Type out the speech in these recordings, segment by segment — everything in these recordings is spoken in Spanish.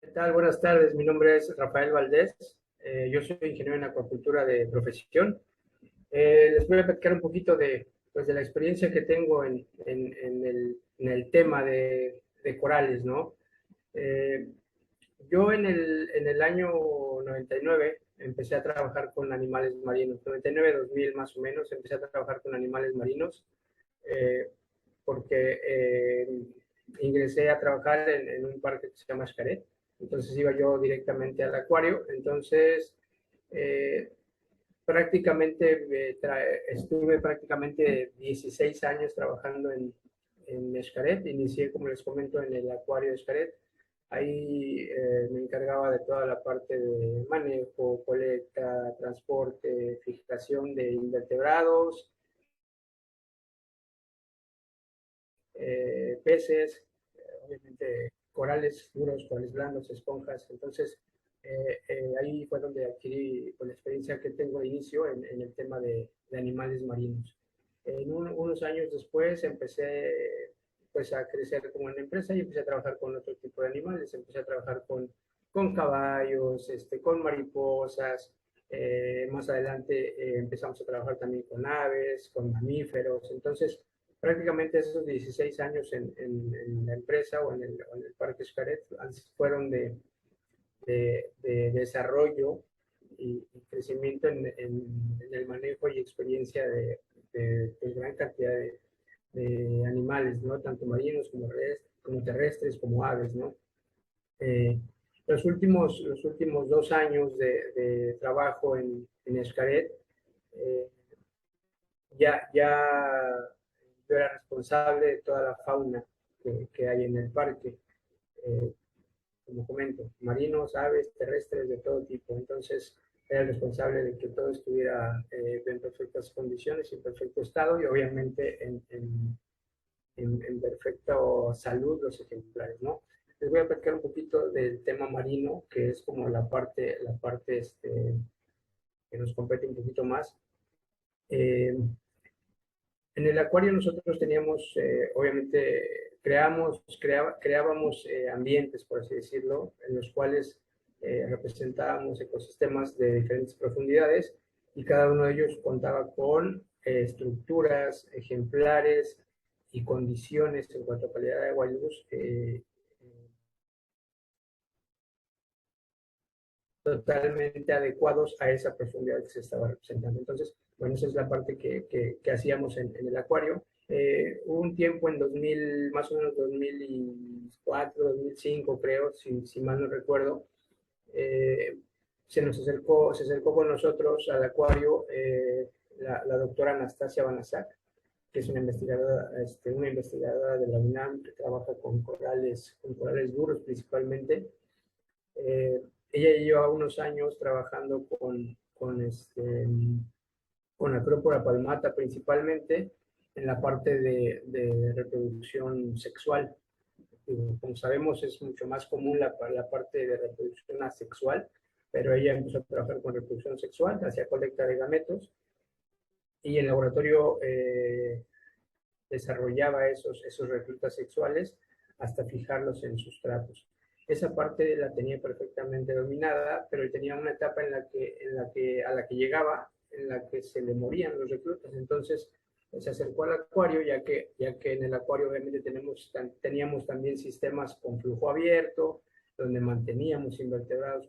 ¿Qué tal? Buenas tardes. Mi nombre es Rafael Valdés. Yo soy ingeniero en acuacultura de profesión. Les voy a platicar un poquito pues, de la experiencia que tengo en el tema de corales, ¿no? Eh, yo en el año 99 empecé a trabajar con animales marinos. 99-2000 más o menos empecé a trabajar con animales marinos eh, porque ingresé a trabajar en un parque que se llama Xcaret. Entonces iba yo directamente al acuario. Entonces, eh, estuve prácticamente 16 años trabajando en Xcaret. Inicié, como les comento, en el acuario de Xcaret. Ahí me encargaba de toda la parte de manejo, colecta, transporte, fijación de invertebrados, peces, obviamente corales duros, corales blandos, esponjas. Entonces, ahí fue donde adquirí pues, la experiencia que tengo de inicio en el tema de animales marinos. Unos años después empecé pues a crecer como en la empresa y empecé a trabajar con otro tipo de animales. Empecé a trabajar con caballos, con mariposas. Más adelante empezamos a trabajar también con aves, con mamíferos. Entonces, prácticamente esos 16 años en la empresa o en el Parque Xcaret fueron de desarrollo y crecimiento en el manejo y experiencia de gran cantidad de animales, ¿no? Tanto marinos como terrestres, como aves, ¿no? Eh, los últimos 2 años de trabajo en Xcaret, eh, ya yo era responsable de toda la fauna que hay en el parque, eh, como comento, marinos, aves, terrestres, de todo tipo. Entonces, era el responsable de que todo estuviera en perfectas condiciones, en perfecto estado y obviamente en perfecta salud los ejemplares, ¿no? Les voy a platicar un poquito del tema marino, que es como la parte que nos compete un poquito más. Eh, En el acuario nosotros teníamos, obviamente, creábamos ambientes, por así decirlo, en los cuales representábamos ecosistemas de diferentes profundidades y cada uno de ellos contaba con estructuras, ejemplares y condiciones en cuanto a calidad de agua y luz totalmente adecuados a esa profundidad que se estaba representando. Entonces, bueno, esa es la parte que hacíamos en el acuario. Hubo un tiempo en 2000, más o menos 2004, 2005, creo, si mal no recuerdo, eh, se acercó con nosotros al acuario la doctora Anastasia Banasak, que es una investigadora de la UNAM que trabaja con corales duros principalmente. Ella lleva unos años trabajando con Acropora palmata principalmente en la parte de reproducción sexual. Como sabemos, es mucho más común la parte de reproducción asexual, pero ella empezó a trabajar con reproducción sexual, hacía colecta de gametos y en laboratorio desarrollaba esos reclutas sexuales hasta fijarlos en sustratos. Esa parte la tenía perfectamente dominada, pero tenía una etapa a la que llegaba, en la que se le morían los reclutas. Entonces se acercó al acuario, ya que en el acuario obviamente teníamos también sistemas con flujo abierto, donde manteníamos invertebrados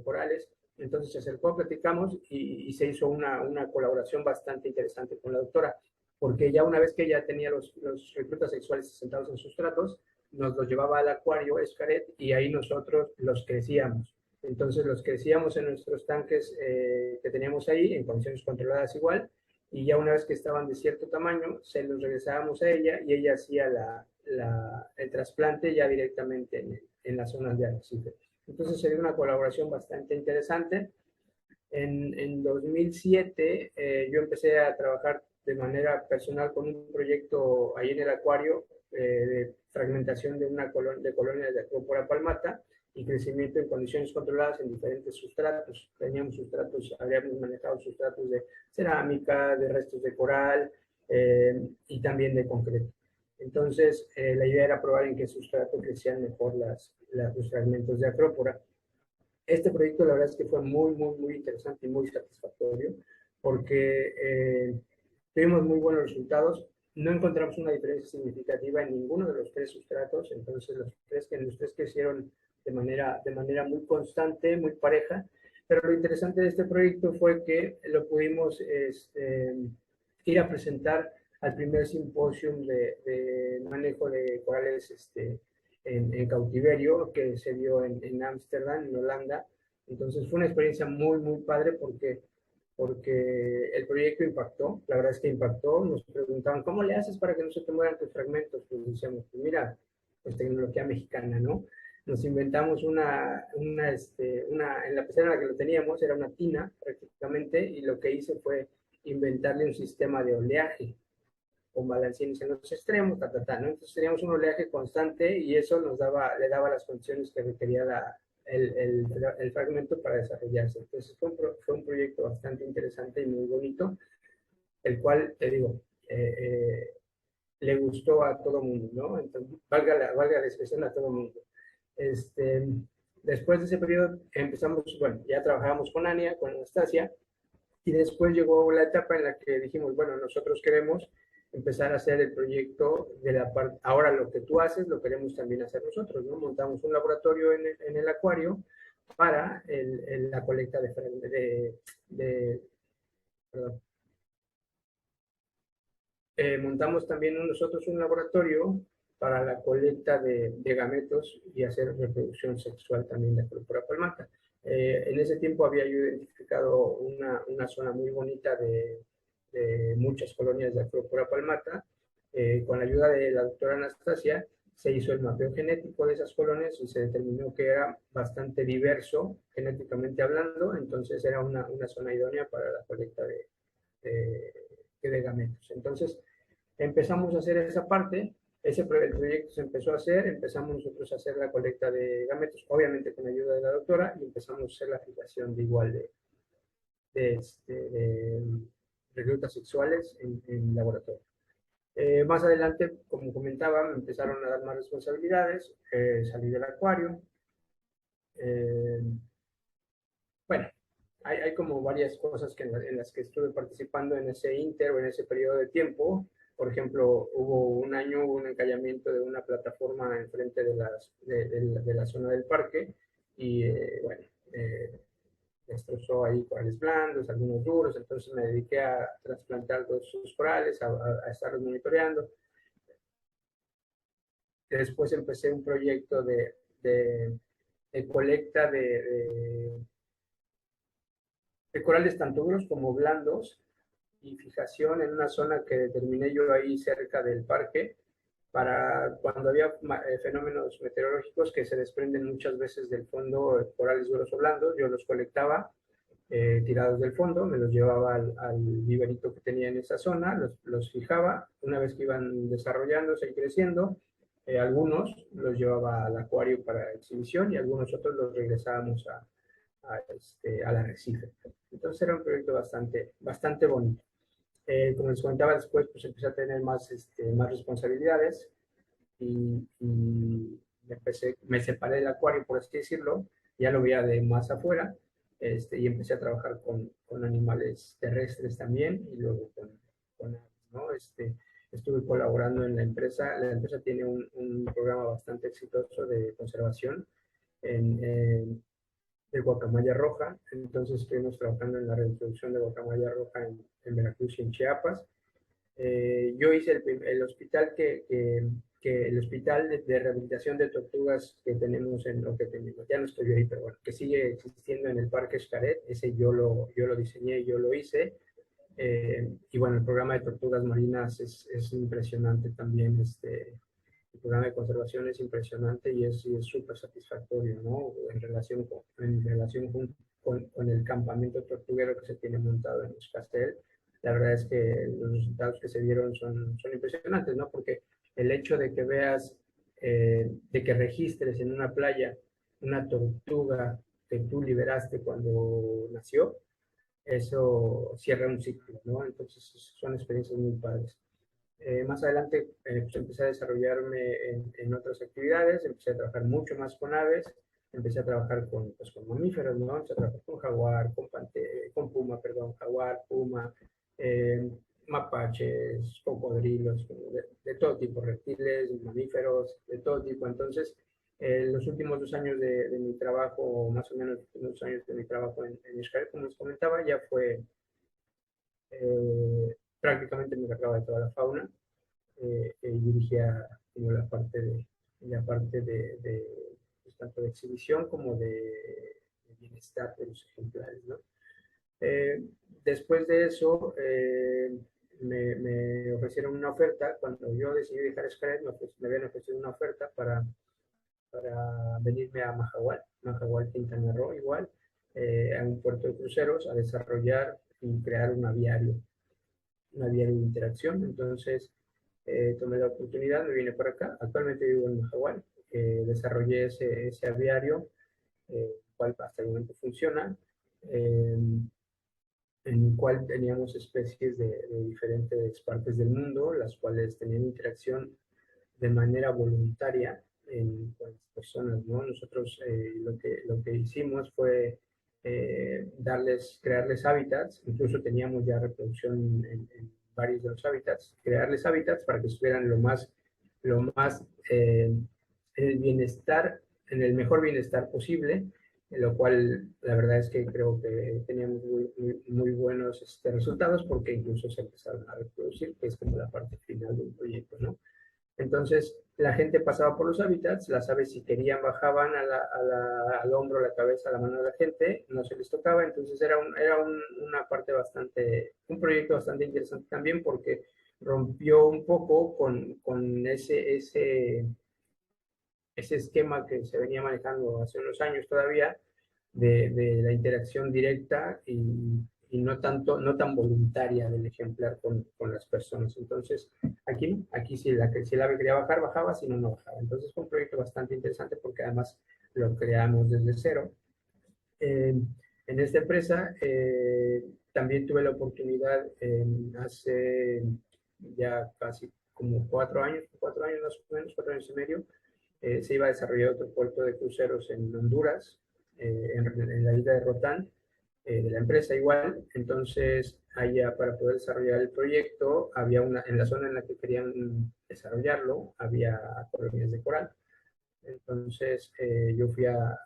corales. Entonces se acercó, platicamos y se hizo una colaboración bastante interesante con la doctora, porque ya una vez que ella tenía los reclutas sexuales sentados en sustratos, nos los llevaba al acuario Xcaret y ahí nosotros los crecíamos. Entonces los crecíamos en nuestros tanques que teníamos ahí, en condiciones controladas igual, y ya una vez que estaban de cierto tamaño, se los regresábamos a ella y ella hacía el trasplante ya directamente en las zonas de arrecife. Entonces se dio una colaboración bastante interesante. En 2007 yo empecé a trabajar de manera personal con un proyecto ahí en el acuario de fragmentación de colonias de Acropora palmata y crecimiento en condiciones controladas en diferentes sustratos. Habíamos manejado sustratos de cerámica, de restos de coral y también de concreto. Entonces, la idea era probar en qué sustrato crecían mejor los fragmentos de acrópora. Este proyecto la verdad es que fue muy interesante y muy satisfactorio porque tuvimos muy buenos resultados. No encontramos una diferencia significativa en ninguno de los tres sustratos, entonces los tres crecieron de manera muy constante, muy pareja. Pero lo interesante de este proyecto fue que lo pudimos ir a presentar al primer simposium de manejo de corales en cautiverio que se dio en Ámsterdam, en Holanda. Entonces fue una experiencia muy padre porque el proyecto impactó, la verdad es que impactó. Nos preguntaban, ¿cómo le haces para que no se te mueran tus fragmentos? Pues decíamos, pues mira, pues tecnología mexicana, ¿no? Nos inventamos en la pecera en la que lo teníamos, era una tina prácticamente, y lo que hice fue inventarle un sistema de oleaje con balancines en los extremos, ¿no? Entonces teníamos un oleaje constante y eso le daba las condiciones que requería el fragmento para desarrollarse. Entonces fue un proyecto bastante interesante y muy bonito, el cual, te digo, le gustó a todo mundo, ¿no? Entonces, valga la expresión, a todo mundo. Este, después de ese periodo empezamos, bueno, ya trabajábamos con Ania, con Anastasia, y después llegó la etapa en la que dijimos, bueno, nosotros queremos empezar a hacer el proyecto de la parte, ahora lo que tú haces lo queremos también hacer nosotros, ¿no? Montamos un laboratorio en el acuario para la colecta perdón. Montamos también nosotros un laboratorio para la colecta de gametos y hacer reproducción sexual también de Acropora palmata. En ese tiempo había yo identificado una zona muy bonita de muchas colonias de Acropora palmata. Con la ayuda de la doctora Anastasia se hizo el mapeo genético de esas colonias y se determinó que era bastante diverso genéticamente hablando, entonces era una zona idónea para la colecta de gametos. Entonces, empezamos a hacer esa parte, el proyecto se empezó a hacer, empezamos nosotros a hacer la colecta de gametos, obviamente con ayuda de la doctora, y empezamos a hacer la fijación de igual de reclutas sexuales en laboratorio. Más adelante, como comentaba, me empezaron a dar más responsabilidades, salí del acuario. Bueno, hay como varias cosas en las que estuve participando en ese inter o en ese periodo de tiempo. Por ejemplo, hubo un encallamiento de una plataforma enfrente de la zona del parque y, bueno, destrozó ahí corales blandos, algunos duros, entonces me dediqué a trasplantar todos sus corales, a estarlos monitoreando. Después empecé un proyecto de colecta de corales tanto duros como blandos y fijación en una zona que determiné yo ahí cerca del parque para cuando había fenómenos meteorológicos que se desprenden muchas veces del fondo, corales duros o blandos, yo los colectaba tirados del fondo, me los llevaba al viverito que tenía en esa zona, los fijaba, una vez que iban desarrollándose y creciendo, algunos los llevaba al acuario para exhibición y algunos otros los regresábamos al arrecife. Entonces era un proyecto bastante bonito. Como les comentaba después, pues empecé a tener más responsabilidades y me separé del acuario, por así decirlo, ya lo veía de más afuera, y empecé a trabajar con animales terrestres también y luego con aves, ¿no? Estuve colaborando en la empresa tiene un programa bastante exitoso de conservación de guacamaya roja, entonces estuvimos trabajando en la reintroducción de guacamaya roja en Veracruz y en Chiapas. Yo hice el hospital el hospital de rehabilitación de tortugas que tenemos en lo que tenemos, ya no estoy ahí, pero bueno, que sigue existiendo en el Parque Xcaret, ese yo lo diseñé, yo lo hice. Y bueno, el programa de tortugas marinas es impresionante también, el programa de conservación es impresionante y es súper satisfactorio, ¿no? En relación con el campamento tortuguero que se tiene montado en Xcastel, la verdad es que los resultados que se dieron son impresionantes, ¿no? Porque el hecho de que veas, de que registres en una playa una tortuga que tú liberaste cuando nació, eso cierra un ciclo, ¿no? Entonces son experiencias muy padres. Más adelante pues empecé a desarrollarme en otras actividades, empecé a trabajar mucho más con aves, empecé a trabajar pues, con mamíferos, ¿no? Empecé a trabajar con jaguar, con puma, perdón, jaguar, puma, eh, mapaches, cocodrilos, de todo tipo, reptiles, mamíferos, de todo tipo. Entonces, los últimos 2 años de mi trabajo, más o menos los 2 años de mi trabajo en Israel, como les comentaba, ya fue prácticamente me encargaba de toda la fauna, dirigía como la parte de pues, tanto de exhibición como de bienestar de los ejemplares, ¿no? Eh, Después de eso, me ofrecieron una oferta, cuando yo decidí dejar Xcaret, me habían ofrecido una oferta para venirme a Mahahual, Quintana Roo, igual, a un puerto de cruceros, a desarrollar y crear una diaria de interacción. Entonces, tomé la oportunidad, me vine para acá. Actualmente vivo en Mahahual. Desarrollé ese aviario, cual hasta el momento funciona, eh, en el cual teníamos especies de diferentes partes del mundo, las cuales tenían interacción de manera voluntaria con las personas, ¿no? Nosotros lo que hicimos fue crearles hábitats, incluso teníamos ya reproducción en varios de los hábitats, crearles hábitats para que estuvieran lo más en el bienestar, en el mejor bienestar posible, en lo cual la verdad es que creo que teníamos muy buenos resultados porque incluso se empezaron a reproducir, que es como la parte final del proyecto, ¿no? Entonces, la gente pasaba por los hábitats, las aves si querían bajaban al hombro, a la cabeza, a la mano de la gente, no se les tocaba, entonces una parte un proyecto bastante interesante también porque rompió un poco con ese esquema que se venía manejando hace unos años todavía de la interacción directa y no tan voluntaria del ejemplar con las personas. Entonces, aquí si el ave quería bajar, bajaba, si no, no bajaba. Entonces fue un proyecto bastante interesante porque además lo creamos desde cero. Eh, en esta empresa también tuve la oportunidad hace ya casi como 4 años más o menos, 4 años y medio, se iba a desarrollar otro puerto de cruceros en Honduras, en la isla de Rotán, de la empresa igual. Entonces, allá para poder desarrollar el proyecto, en la zona en la que querían desarrollarlo, había colonias de coral. Entonces, yo fui a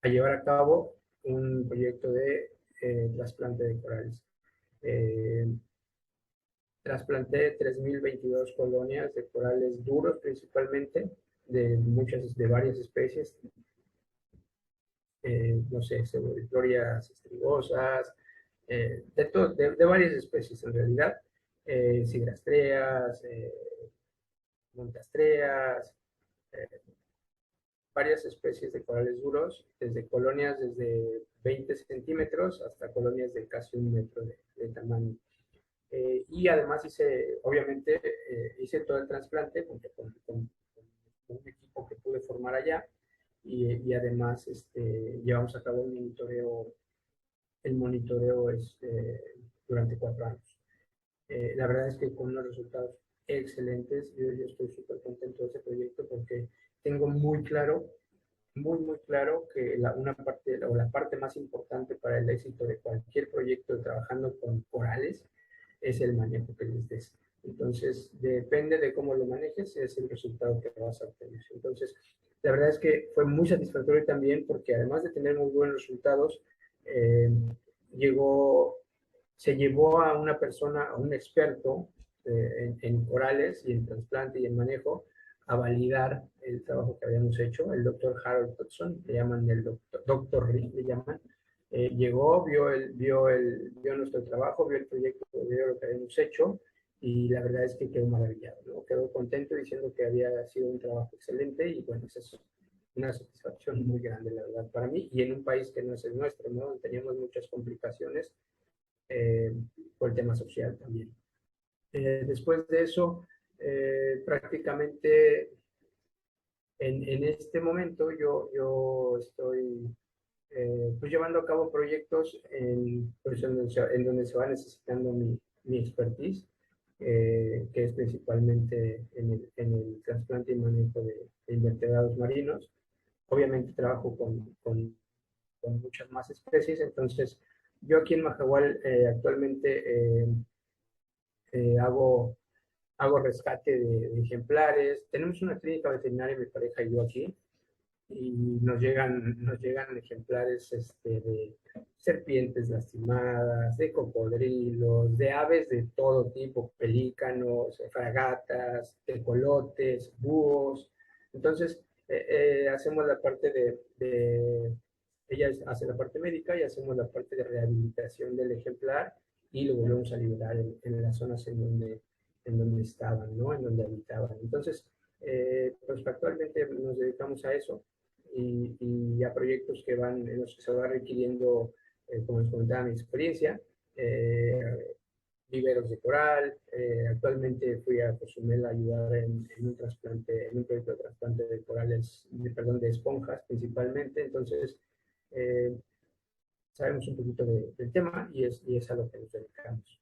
llevar a cabo un proyecto de trasplante de corales. Eh, Trasplanté 3.022 colonias de corales duros principalmente, de varias especies, no sé, ceboliflorias estrigosas, de varias especies en realidad, cigrastreas, montastreas, eh, varias especies de corales duros, desde colonias desde 20 centímetros hasta colonias de casi 1 metro de tamaño. Y además obviamente, todo el trasplante con un equipo que pude formar allá y además llevamos a cabo el monitoreo durante 4 años. La verdad es que con unos resultados excelentes, yo estoy súper contento de ese proyecto porque tengo muy claro que la parte más importante para el éxito de cualquier proyecto trabajando con corales es el manejo que les des. Entonces, depende de cómo lo manejes, es el resultado que vas a obtener. Entonces, la verdad es que fue muy satisfactorio también porque además de tener muy buenos resultados, eh, llegó, se llevó a una persona, a un experto en corales y en trasplante y en manejo, a validar el trabajo que habíamos hecho. El doctor Harold Hudson, le llaman el doctor Rick, le llaman. Llegó, vio nuestro trabajo, vio el proyecto, vio lo que habíamos hecho y la verdad es que quedó maravillado, ¿no? Quedó contento diciendo que había sido un trabajo excelente y bueno, esa es una satisfacción muy grande, la verdad, para mí y en un país que no es el nuestro, ¿no? Teníamos muchas complicaciones eh, por el tema social también. Después de eso, prácticamente en este momento yo estoy pues llevando a cabo proyectos pues en donde se va necesitando mi expertise. que es principalmente en el trasplante y manejo de invertebrados marinos. Obviamente trabajo con muchas más especies, entonces yo aquí en Mahahual actualmente hago, hago rescate de ejemplares. Tenemos una clínica veterinaria, mi pareja y yo aquí, y nos llegan ejemplares de serpientes lastimadas, de cocodrilos, de aves de todo tipo, pelícanos, fragatas, tecolotes, búhos. Entonces, hacemos la parte ella hace la parte médica y hacemos la parte de rehabilitación del ejemplar y lo volvemos a liberar en las zonas en donde estaban, ¿no? En donde habitaban. Entonces, pues actualmente nos dedicamos a eso y a proyectos que van, en los que se va requiriendo, como les comentaba, mi experiencia, eh, viveros de coral. Actualmente fui a Cozumel a ayudar en un trasplante, en un proyecto de trasplante de corales, perdón, de esponjas principalmente. Entonces, eh, sabemos un poquito del tema y es a lo que nos dedicamos.